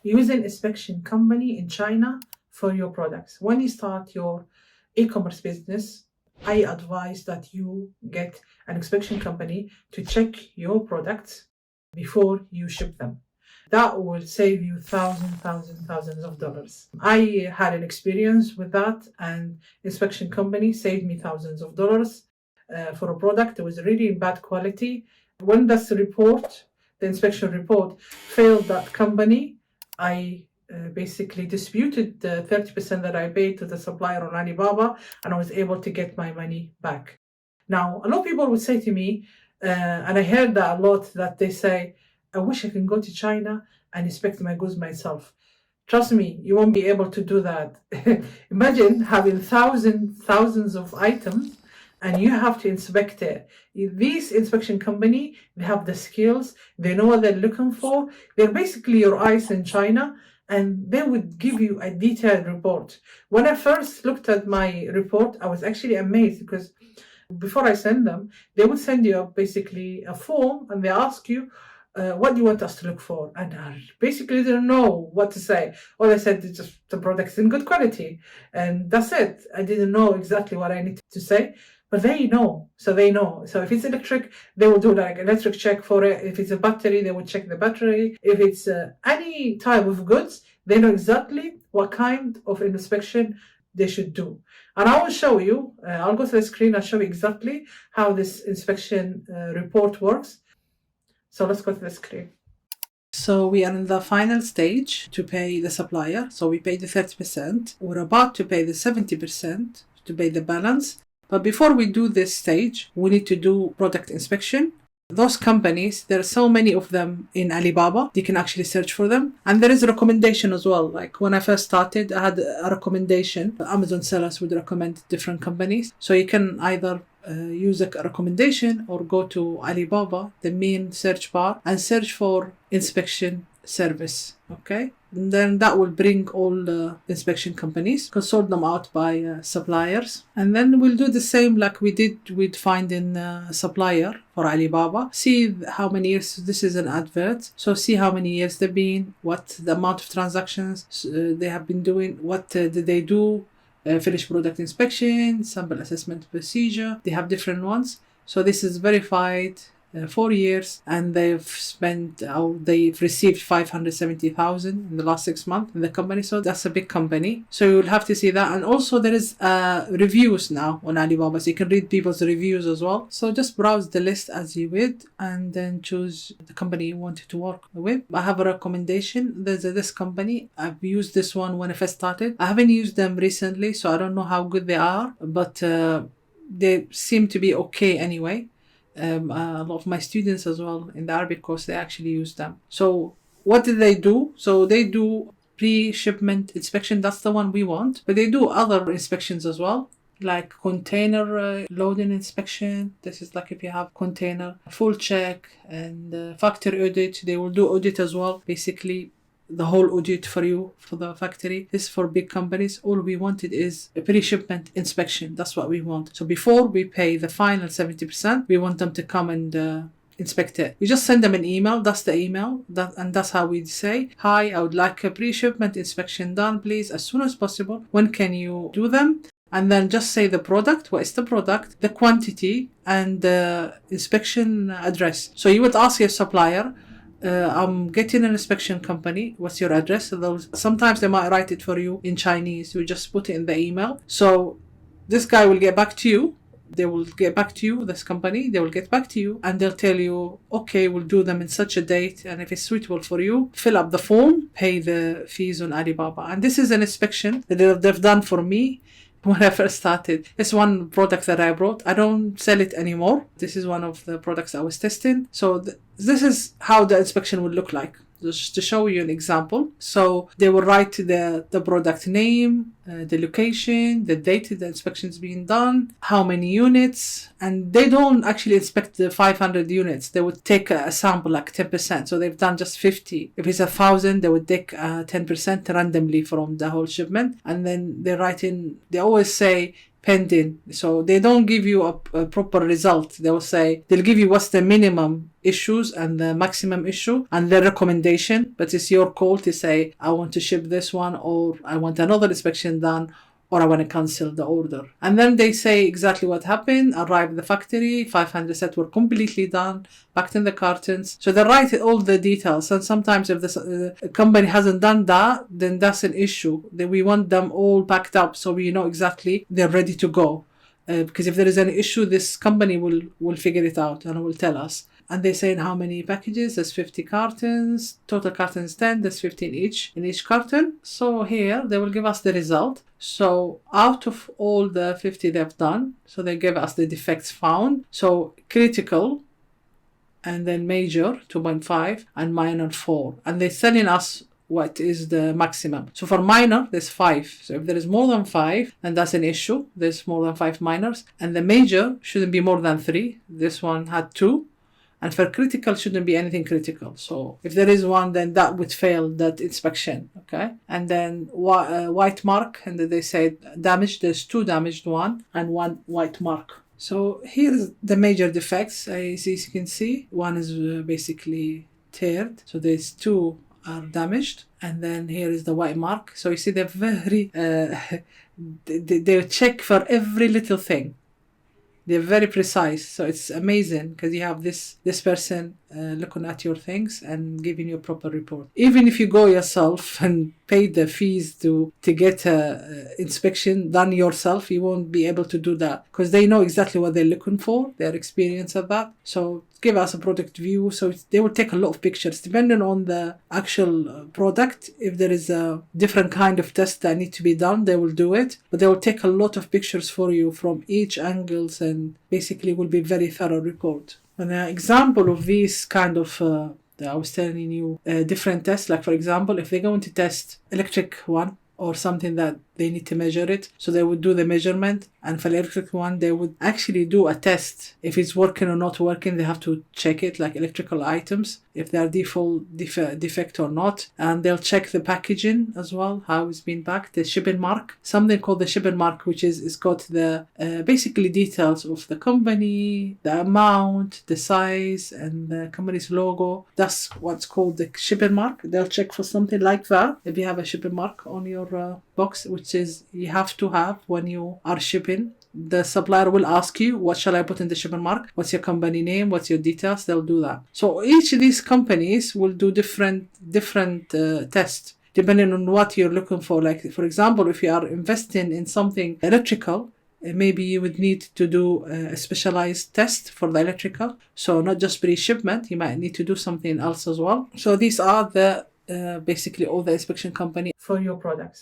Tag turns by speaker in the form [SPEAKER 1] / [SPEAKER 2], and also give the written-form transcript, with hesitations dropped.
[SPEAKER 1] use an inspection company in China for your products. When you start your e-commerce business, I advise that you get an inspection company to check your products before you ship them. That will save you thousands of dollars. I had an experience with that, and inspection company saved me thousands of dollars for a product that was really in bad quality. When this report, the inspection report, failed that company, I basically disputed the 30% that I paid to the supplier on Alibaba, and I was able to get my money back. Now, a lot of people would say to me, and I heard that a lot, that they say, I wish I can go to China and inspect my goods myself. Trust me, you won't be able to do that. Imagine having thousands of items and you have to inspect it. These inspection company, they have the skills, they know what they're looking for. They're basically your eyes in China, and they would give you a detailed report. When I first looked at my report, I was actually amazed, because before I send them, they would send you basically a form, and they ask you, what do you want us to look for? And I basically didn't know what to say. All I said is just the product's in good quality. And that's it. I didn't know exactly what I needed to say. But they know. So they know. So if it's electric, they will do like electric check for it. If it's a battery, they will check the battery. If it's any type of goods, they know exactly what kind of inspection they should do. And I will show you, I'll go to the screen, I'll show you exactly how this inspection report works. So let's go to the screen. So we are in the final stage to pay the supplier. So we paid the 30%. We're about to pay the 70% to pay the balance. But before we do this stage, we need to do product inspection. Those companies, there are so many of them in Alibaba. You can actually search for them. And there is a recommendation as well. Like when I first started, I had a recommendation. Amazon sellers would recommend different companies. So you can either use a recommendation or go to Alibaba, the main search bar, and search for inspection service. Okay, and then that will bring all the inspection companies, consult them out by suppliers, and then we'll do the same like we did with finding a supplier for Alibaba. See how many years, this is an advert, so see how many years they've been, what the amount of transactions they have been doing, what did they do, finished product inspection, sample assessment procedure. They have different ones. So this is verified 4 years, and they've received 570,000 in the last 6 months in the company. So that's a big company. So you'll have to see that. And also there is reviews now on Alibaba, so you can read people's reviews as well. So just browse the list as you would, and then choose the company you wanted to work with. I have a recommendation. There's this company. I've used this one when I first started. I haven't used them recently, so I don't know how good they are, but they seem to be okay anyway. A lot of my students as well in the Arabic course, they actually use them. So what do they do? So they do pre-shipment inspection. That's the one we want. But they do other inspections as well, like container loading inspection. This is like if you have container, full check, and factory audit. They will do audit as well. Basically, the whole audit for you, for the factory. This is for big companies. All we wanted is a pre-shipment inspection. That's what we want. So before we pay the final 70%, we want them to come and inspect it. We just send them an email. That's the email. And that's how we say, hi, I would like a pre-shipment inspection done, please, as soon as possible. When can you do them? And then just say the product, what is the product, the quantity, and the inspection address. So you would ask your supplier, I'm getting an inspection company, what's your address? So sometimes they might write it for you in Chinese. You just put it in the email. So this guy will get back to you. They will get back to you, this company, they will get back to you, and they'll tell you, okay, we'll do them in such a date, and if it's suitable for you, fill up the form, pay the fees on Alibaba. And this is an inspection that they've done for me when I first started. It's one product that I brought. I don't sell it anymore. This is one of the products I was testing. So this is how the inspection would look like. Just to show you an example. So they will write the product name, the location, the date the inspection is being done, how many units, and they don't actually inspect the 500 units. They would take a sample like 10%. So they've done just 50. If it's 1,000, they would take 10% randomly from the whole shipment. And then they always say pending. So they don't give you a proper result. They will say, they'll give you what's the minimum issues and the maximum issue and their recommendation, but it's your call to say, I want to ship this one, or I want another inspection done, or I want to cancel the order. And then they say exactly what happened, arrived at the factory, 500 sets were completely done, packed in the cartons. So they write all the details. And sometimes if the company hasn't done that, then that's an issue. Then we want them all packed up so we know exactly they're ready to go. Because if there is an issue, this company will figure it out and will tell us. And they're saying how many packages, there's 50 cartons, total cartons 10, there's 15 each in each carton. So here they will give us the result. So out of all the 50 they've done, so they give us the defects found. So critical, and then major 2.5, and minor 4. And they're telling us what is the maximum. So for minor, there's 5. So if there is more than 5, then that's an issue. There's more than 5 minors. And the major shouldn't be more than 3. This one had 2. And for critical, shouldn't be anything critical. So if there is one, then that would fail that inspection, okay? And then white mark, and then they say damaged, there's 2 damaged one and 1 white mark. So here's the major defects. As you can see, one is basically teared. So there's 2 are damaged. And then here is the white mark. So you see they're very, they check for every little thing. They're very precise, so it's amazing because you have this person looking at your things and giving you a proper report. Even if you go yourself and pay the fees to get a inspection done yourself, you won't be able to do that because they know exactly what they're looking for. They're experienced at that. So give us a product view. So they will take a lot of pictures depending on the actual product. If there is a different kind of test that need to be done, they will do it. But they will take a lot of pictures for you from each angles and basically will be very thorough report. An example of this kind of I was telling you different tests, like for example, if they're going to test electric one or something that they need to measure it, so they would do the measurement, and for the electric one they would actually do a test. If it's working or not working, they have to check it, like electrical items, if they are defect or not, and they'll check the packaging as well, how it's been packed, the shipping mark, something called the shipping mark, which is got the basically details of the company, the amount, the size, and the company's logo. That's what's called the shipping mark. They'll check for something like that if you have a shipping mark on your box, which is you have to have when you are shipping. The supplier will ask you, what shall I put in the shipping mark? What's your company name? What's your details? They'll do that. So each of these companies will do different tests depending on what you're looking for. Like for example, if you are investing in something electrical, maybe you would need to do a specialized test for the electrical. So not just pre-shipment, you might need to do something else as well. So these are the basically all the inspection company for your products.